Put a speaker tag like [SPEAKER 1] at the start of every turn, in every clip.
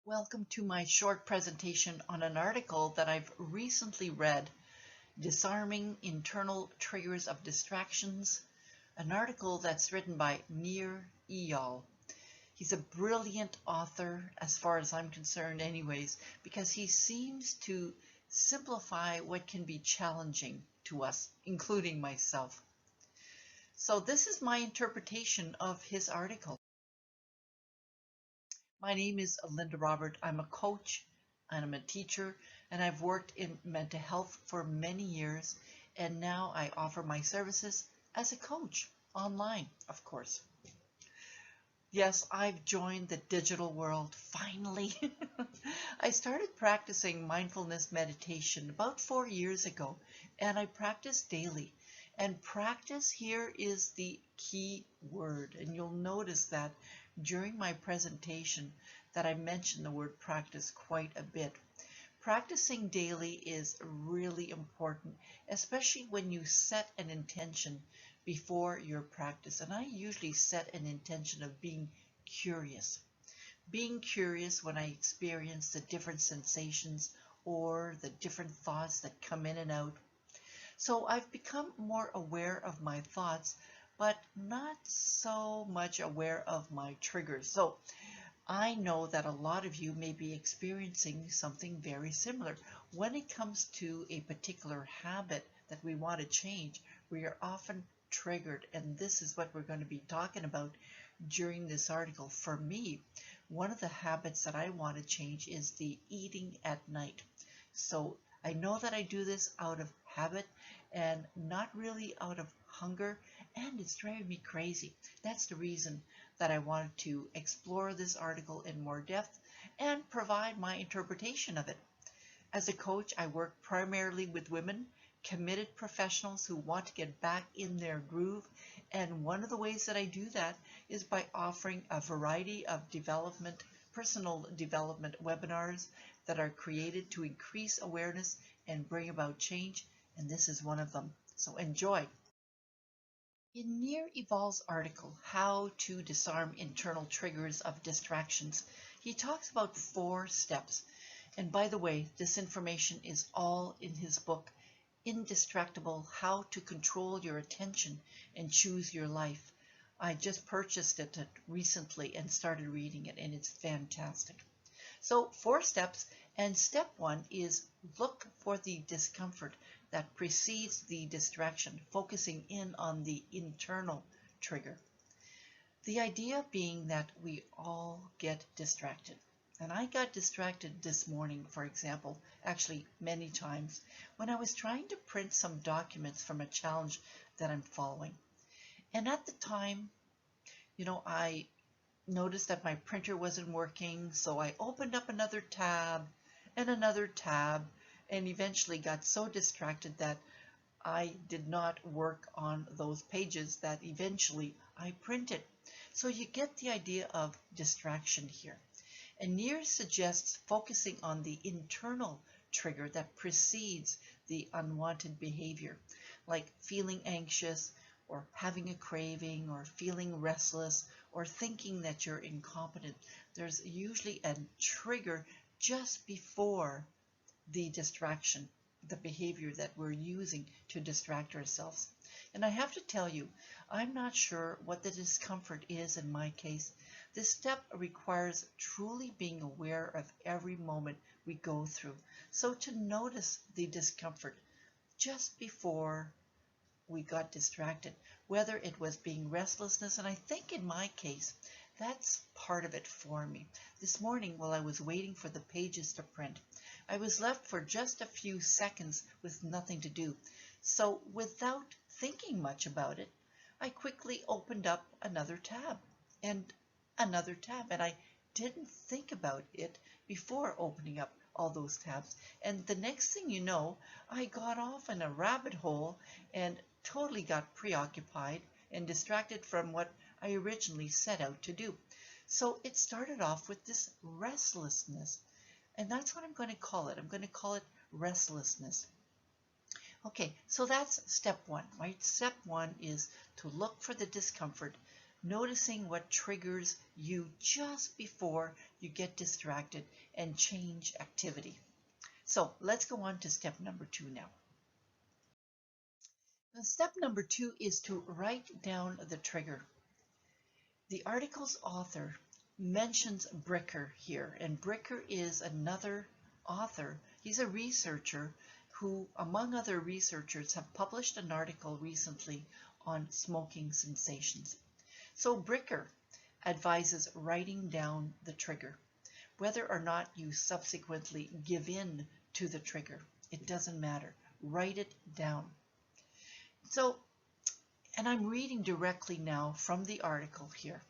[SPEAKER 1] Welcome to my short presentation on an article that I've recently read, Disarming Internal Triggers of Distractions, an article that's written by Nir Yar. He's a brilliant author, as far as I'm concerned anyways, because he seems to simplify what can be challenging to us, including myself. So this is my interpretation of his article. My name is Linda Robert. I'm a coach and I'm a teacher, and I've worked in mental health for many years, and now I offer my services as a coach online, of course. Yes, I've joined the digital world finally. I started practicing mindfulness meditation about 4 years ago, and I practice daily. And practice here is the key word, and you'll notice that during my presentation that I mentioned the word practice quite a bit. Practicing daily is really important, especially when you set an intention before your practice. And I usually set an intention of being curious. Being curious when I experience the different sensations or the different thoughts that come in and out. So I've become more aware of my thoughts, but not so much aware of my triggers. So I know that a lot of you may be experiencing something very similar. When it comes to a particular habit that we want to change, we are often triggered, and this is what we're going to be talking about during this article. For me, one of the habits that I want to change is the eating at night. So I know that I do this out of habit and not really out of hunger, and it's driving me crazy. That's the reason that I wanted to explore this article in more depth and provide my interpretation of it. As a coach, I work primarily with women, committed professionals who want to get back in their groove, and one of the ways that I do that is by offering a variety of personal development webinars that are created to increase awareness and bring about change, and this is one of them. So enjoy. In Nir Yar's article, How to Disarm Internal Triggers of Distractions, he talks about 4 steps. And by the way, this information is all in his book, Indistractable: How to Control Your Attention and Choose Your Life. I just purchased it recently and started reading it, and it's fantastic. So 4 steps, and step 1 is look for the discomfort that precedes the distraction, focusing in on the internal trigger. The idea being that we all get distracted. And I got distracted this morning, for example, actually many times, when I was trying to print some documents from a challenge that I'm following. And at the time, I noticed that my printer wasn't working, so I opened up another tab and another tab, and eventually got so distracted that I did not work on those pages that eventually I printed. So you get the idea of distraction here. And Nir suggests focusing on the internal trigger that precedes the unwanted behavior, like feeling anxious, or having a craving, or feeling restless, or thinking that you're incompetent. There's usually a trigger just before the distraction, the behavior that we're using to distract ourselves. And I have to tell you, I'm not sure what the discomfort is in my case. This step requires truly being aware of every moment we go through. So to notice the discomfort just before we got distracted, whether it was being restlessness, and I think in my case, that's part of it for me. This morning, while I was waiting for the pages to print, I was left for just a few seconds with nothing to do. So without thinking much about it, I quickly opened up another tab and another tab, and I didn't think about it before opening up all those tabs. And the next thing you know, I got off in a rabbit hole and totally got preoccupied and distracted from what I originally set out to do. So it started off with this restlessness, and that's what I'm going to call it. I'm going to call it restlessness. Okay, so that's step 1, right? Step 1 is to look for the discomfort noticing what triggers you just before you get distracted and change activity. So let's go on to step number 2 now. Now, step number 2 is to write down the trigger. The article's author mentions Bricker here, and Bricker is another author. He's a researcher who, among other researchers, have published an article recently on smoking sensations. So Bricker advises writing down the trigger. Whether or not you subsequently give in to the trigger, it doesn't matter. Write it down. So, and I'm reading directly now from the article here.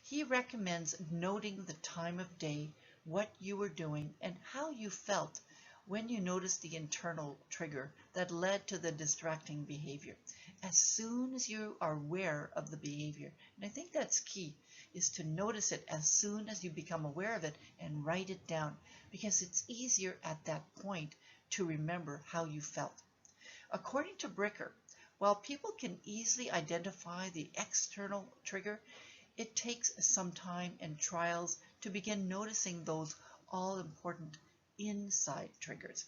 [SPEAKER 1] He recommends noting the time of day, what you were doing, and how you felt when you noticed the internal trigger that led to the distracting behavior. As soon as you are aware of the behavior, and I think that's key, is to notice it as soon as you become aware of it and write it down, because it's easier at that point to remember how you felt. According to Bricker, while people can easily identify the external trigger, it takes some time and trials to begin noticing those all-important inside triggers.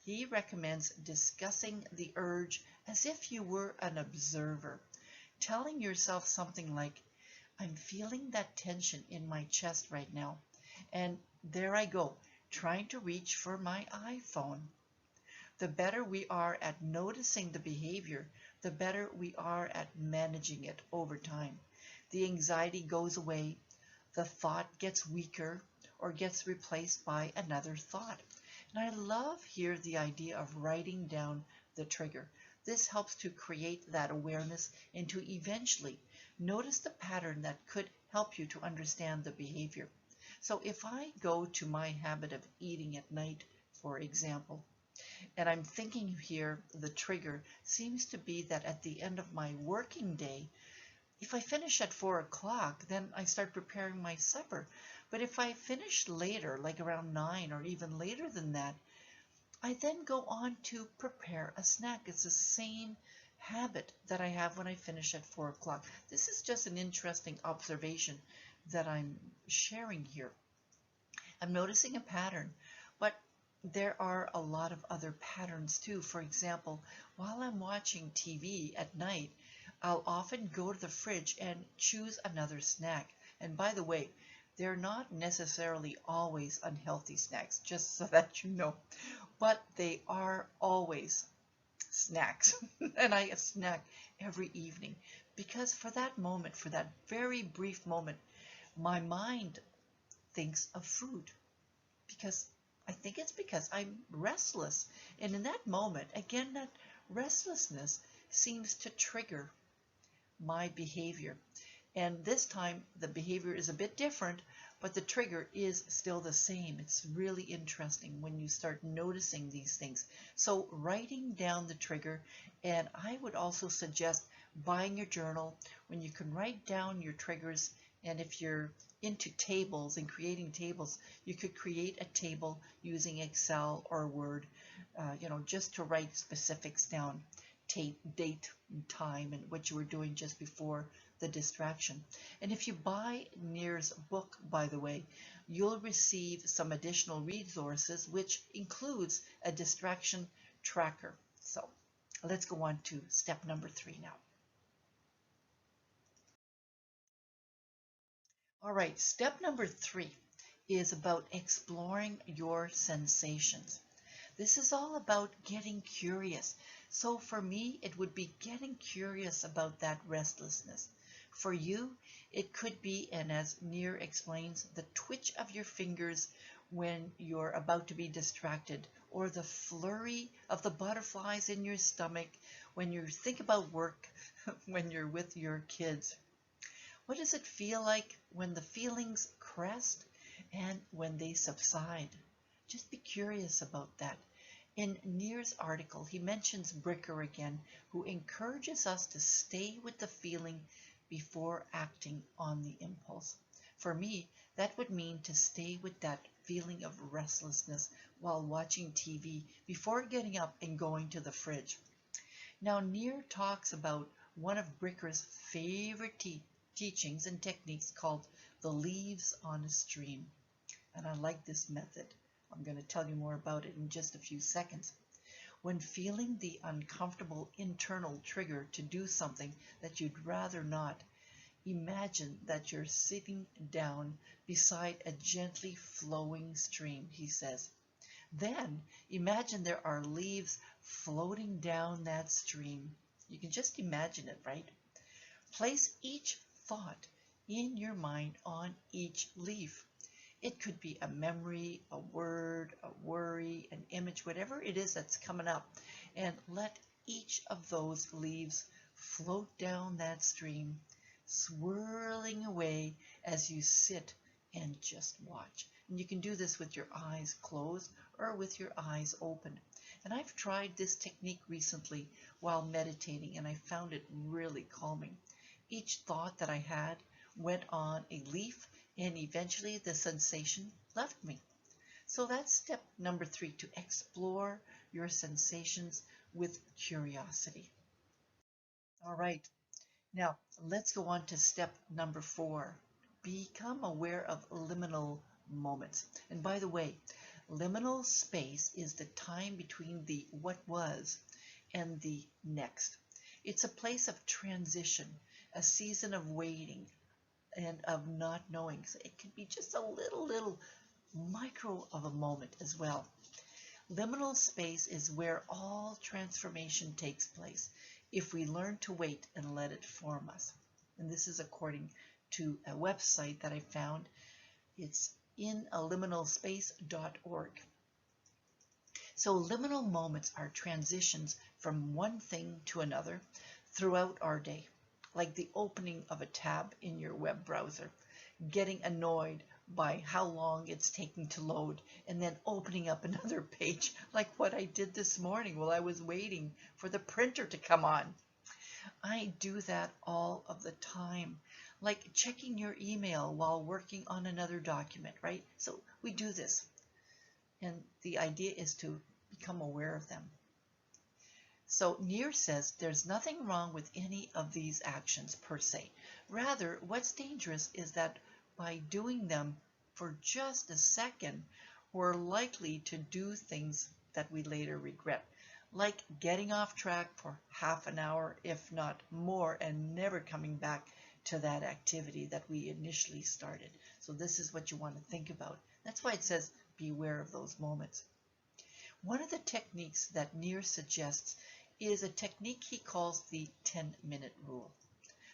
[SPEAKER 1] He recommends discussing the urge as if you were an observer, telling yourself something like, I'm feeling that tension in my chest right now, and there I go, trying to reach for my iPhone. The better we are at noticing the behavior, the better we are at managing it over time. The anxiety goes away, the thought gets weaker or gets replaced by another thought. And I love here the idea of writing down the trigger. This helps to create that awareness and to eventually notice the pattern that could help you to understand the behavior. So if I go to my habit of eating at night, for example, and I'm thinking here, the trigger seems to be that at the end of my working day, if I finish at 4 o'clock, then I start preparing my supper. But if I finish later, like around 9 or even later than that, I then go on to prepare a snack. It's the same habit that I have when I finish at 4 o'clock. This is just an interesting observation that I'm sharing here. I'm noticing a pattern, but there are a lot of other patterns too. For example, while I'm watching TV at night, I'll often go to the fridge and choose another snack. And by the way, they're not necessarily always unhealthy snacks, just so that you know, but they are always snacks. And I snack every evening because for that moment, for that very brief moment, my mind thinks of food because I think it's because I'm restless. And in that moment, again, that restlessness seems to trigger my behavior. And this time the behavior is a bit different, but the trigger is still the same. It's really interesting when you start noticing these things. So writing down the trigger, and I would also suggest buying your journal when you can write down your triggers. And if you're into tables and creating tables, you could create a table using Excel or Word, just to write specifics down, date, time, and what you were doing just before the distraction. And if you buy Nir's book, by the way, you'll receive some additional resources, which includes a distraction tracker. So let's go on to step number 3 now. All right, step number 3 is about exploring your sensations. This is all about getting curious. So for me, it would be getting curious about that restlessness. For you, it could be, and as Nir explains, the twitch of your fingers when you're about to be distracted, or the flurry of the butterflies in your stomach when you think about work, when you're with your kids. What does it feel like when the feelings crest and when they subside? Just be curious about that. In Nir's article, he mentions Bricker again, who encourages us to stay with the feeling before acting on the impulse. For me, that would mean to stay with that feeling of restlessness while watching TV before getting up and going to the fridge. Now, Nir talks about one of Bricker's favorite teachings and techniques called the leaves on a stream. And I like this method. I'm going to tell you more about it in just a few seconds. When feeling the uncomfortable internal trigger to do something that you'd rather not, imagine that you're sitting down beside a gently flowing stream, he says. Then imagine there are leaves floating down that stream. You can just imagine it, right? Place each thought in your mind on each leaf. It could be a memory, a word, a worry, an image, whatever it is that's coming up. And let each of those leaves float down that stream, swirling away as you sit and just watch. And you can do this with your eyes closed or with your eyes open. And I've tried this technique recently while meditating, and I found it really calming. Each thought that I had went on a leaf, and eventually the sensation left me. So that's step number 3, to explore your sensations with curiosity. All right, now let's go on to step number 4. Become aware of liminal moments. And by the way, liminal space is the time between the what was and the next. It's a place of transition, a season of waiting and of not knowing. So it can be just a little micro of a moment as well. Liminal space is where all transformation takes place if we learn to wait and let it form us. And this is according to a website that I found. It's inaliminalspace.org. So liminal moments are transitions from one thing to another throughout our day, like the opening of a tab in your web browser, getting annoyed by how long it's taking to load, and then opening up another page, like what I did this morning while I was waiting for the printer to come on. I do that all of the time, like checking your email while working on another document, right? So we do this, and the idea is to become aware of them. So Nir says there's nothing wrong with any of these actions per se. Rather, what's dangerous is that by doing them for just a second, we're likely to do things that we later regret, like getting off track for half an hour, if not more, and never coming back to that activity that we initially started. So this is what you want to think about. That's why it says be aware of those moments. One of the techniques that Nir suggests is a technique he calls the 10-minute rule.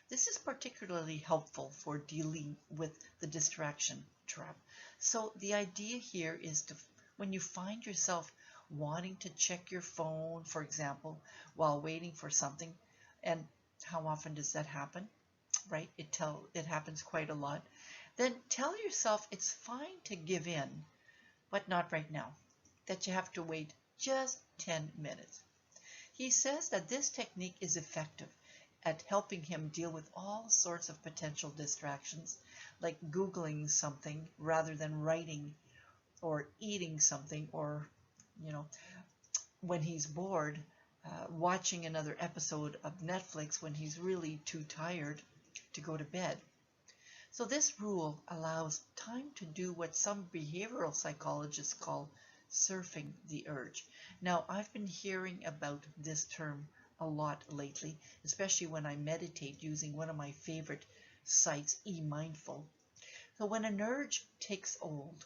[SPEAKER 1] This is particularly helpful for dealing with the distraction trap. So the idea here is to, when you find yourself wanting to check your phone, for example, while waiting for something, and how often does that happen, right? It happens quite a lot. Then tell yourself it's fine to give in, but not right now, that you have to wait just 10 minutes. He says that this technique is effective at helping him deal with all sorts of potential distractions, like Googling something rather than writing, or eating something, or, when he's bored, watching another episode of Netflix when he's really too tired to go to bed. So this rule allows time to do what some behavioral psychologists call surfing the urge. Now, I've been hearing about this term a lot lately, especially when I meditate using one of my favorite sites, eMindful. So when an urge takes hold,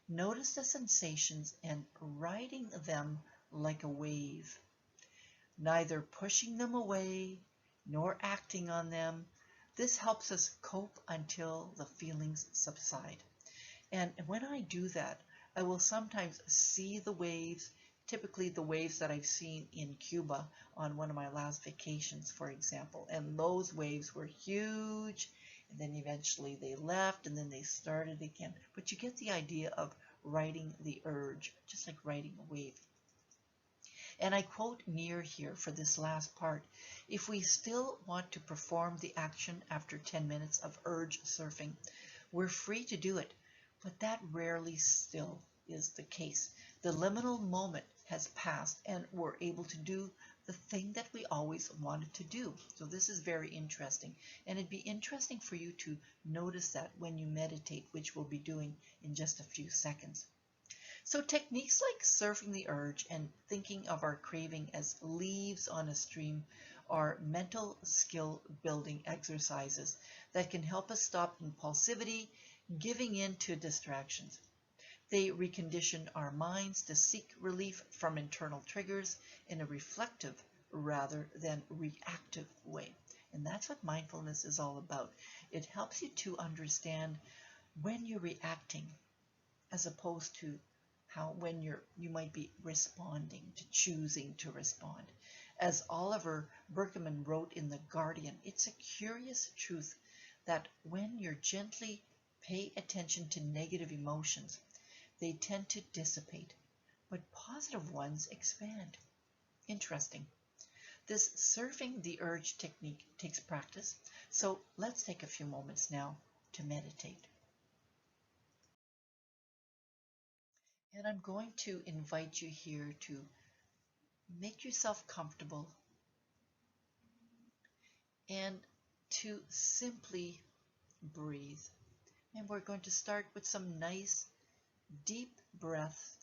[SPEAKER 1] notice the sensations and riding them like a wave, neither pushing them away nor acting on them. This helps us cope until the feelings subside. And when I do that, I will sometimes see the waves, typically the waves that I've seen in Cuba on one of my last vacations, for example. And those waves were huge, and then eventually they left, and then they started again. But you get the idea of riding the urge, just like riding a wave. And I quote Nir here for this last part. If we still want to perform the action after 10 minutes of urge surfing, we're free to do it. But that rarely still is the case. The liminal moment has passed, and we're able to do the thing that we always wanted to do. So this is very interesting. And it'd be interesting for you to notice that when you meditate, which we'll be doing in just a few seconds. So techniques like surfing the urge and thinking of our craving as leaves on a stream are mental skill building exercises that can help us stop impulsivity, giving in to distractions. They recondition our minds to seek relief from internal triggers in a reflective rather than reactive way. And that's what mindfulness is all about. It helps you to understand when you're reacting as opposed to when you might be responding, to choosing to respond. As Oliver Berkman wrote in The Guardian, it's a curious truth that when you gently pay attention to negative emotions, they tend to dissipate, but positive ones expand. Interesting. This surfing the urge technique takes practice, so let's take a few moments now to meditate. And I'm going to invite you here to make yourself comfortable and to simply breathe. And we're going to start with some nice deep breaths.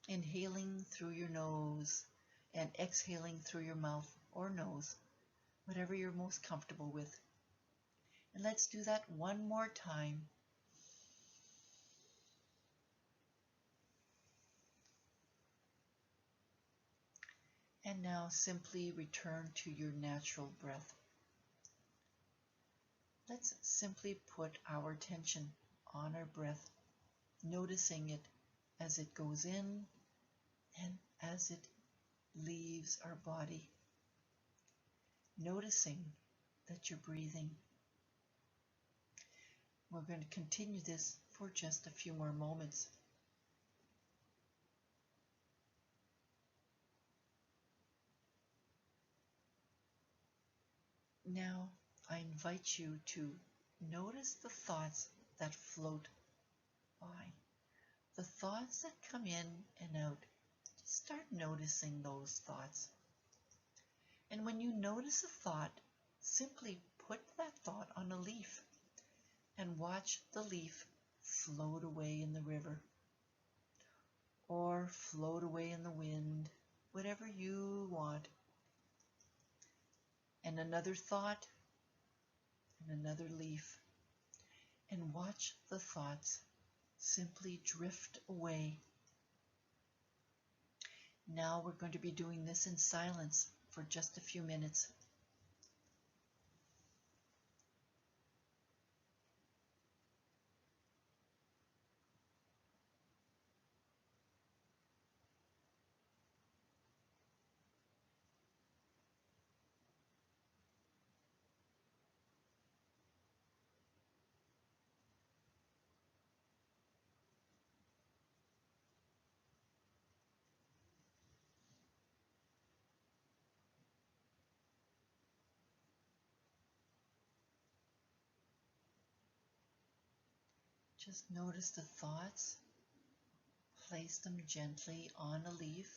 [SPEAKER 1] Inhaling through your nose and exhaling through your mouth or nose, whatever you're most comfortable with. And let's do that one more time. And now simply return to your natural breath. Let's simply put our attention on our breath, noticing it as it goes in and as it leaves our body. Noticing that you're breathing. We're going to continue this for just a few more moments. Now, I invite you to notice the thoughts that float by, the thoughts that come in and out. Just start noticing those thoughts. And when you notice a thought, simply put that thought on a leaf and watch the leaf float away in the river or float away in the wind, whatever you want. And another thought and another leaf, and watch the thoughts simply drift away. Now we're going to be doing this in silence for just a few minutes. Just notice the thoughts, place them gently on a leaf,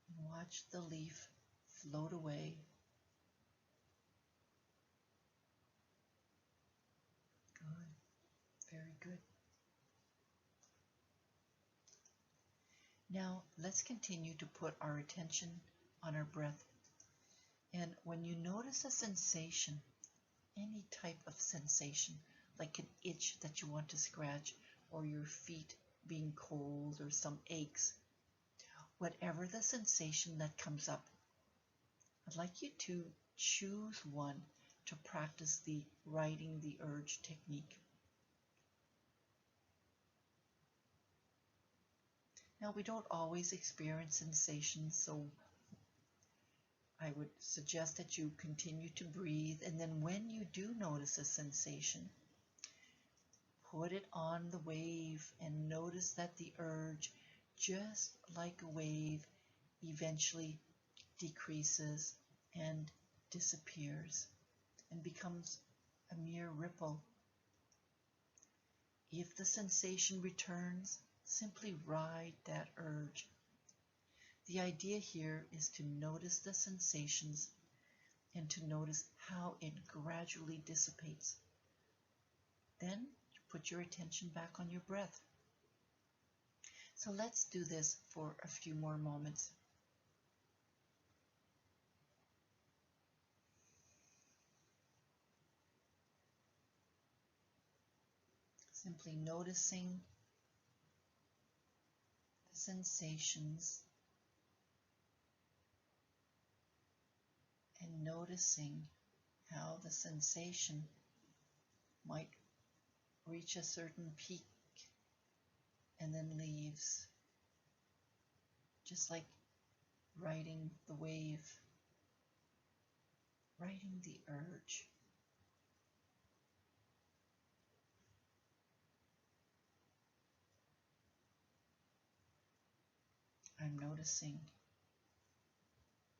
[SPEAKER 1] and watch the leaf float away. Good, very good. Now let's continue to put our attention on our breath. And when you notice a sensation, any type of sensation, like an itch that you want to scratch, or your feet being cold, or some aches, whatever the sensation that comes up, I'd like you to choose one to practice the riding the urge technique. Now, we don't always experience sensations, so I would suggest that you continue to breathe, and then when you do notice a sensation, put it on the wave and notice that the urge, just like a wave, eventually decreases and disappears and becomes a mere ripple. If the sensation returns, simply ride that urge. The idea here is to notice the sensations and to notice how it gradually dissipates. Then you put your attention back on your breath. So let's do this for a few more moments. Simply noticing the sensations and noticing how the sensation might reach a certain peak and then leaves, just like riding the wave, riding the urge. I'm noticing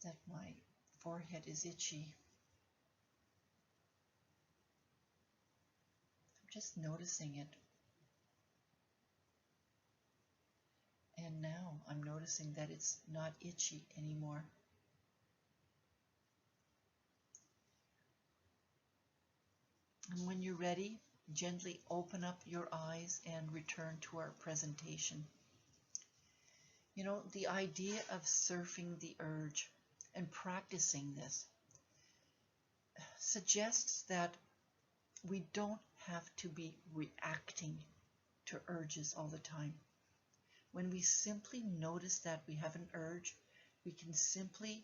[SPEAKER 1] that my forehead is itchy. I'm just noticing it. And now I'm noticing that it's not itchy anymore. And when you're ready, gently open up your eyes and return to our presentation. You know, the idea of surfing the urge and practicing this suggests that we don't have to be reacting to urges all the time. When we simply notice that we have an urge, we can simply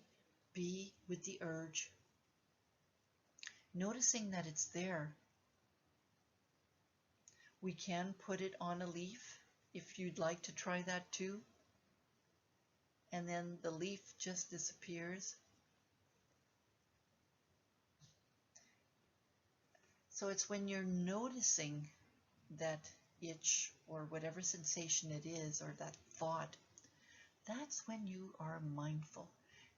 [SPEAKER 1] be with the urge, noticing that it's there. We can put it on a leaf if you'd like to try that too. And then the leaf just disappears. So it's when you're noticing that itch or whatever sensation it is, or that thought, that's when you are mindful.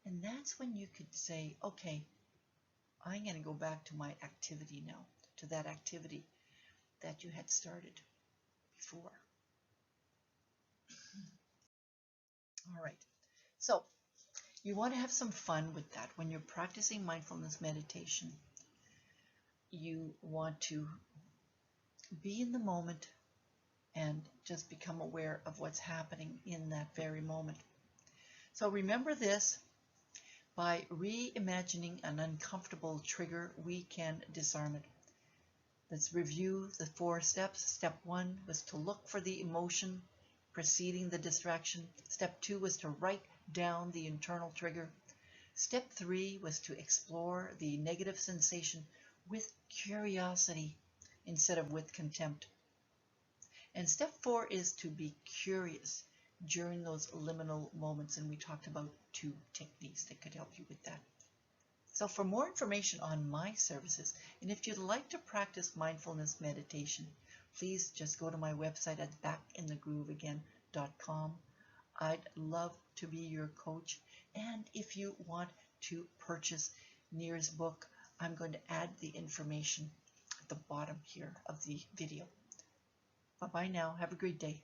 [SPEAKER 1] And that's when you could say, okay, I'm going to go back to my activity now, to that activity that you had started before. All right. So you want to have some fun with that. When you're practicing mindfulness meditation, you want to be in the moment and just become aware of what's happening in that very moment. So remember this, by reimagining an uncomfortable trigger, we can disarm it. Let's review the 4 steps. Step 1 was to look for the emotion preceding the distraction. Step 2 was to write down the internal trigger. Step 3 was to explore the negative sensation with curiosity instead of with contempt. And step 4 is to be curious during those liminal moments, and we talked about 2 techniques that could help you with that. So for more information on my services, and if you'd like to practice mindfulness meditation, please just go to my website at backinthegrooveagain.com. I'd love to be your coach, and if you want to purchase Nir's book, I'm going to add the information at the bottom here of the video. Bye-bye now. Have a great day.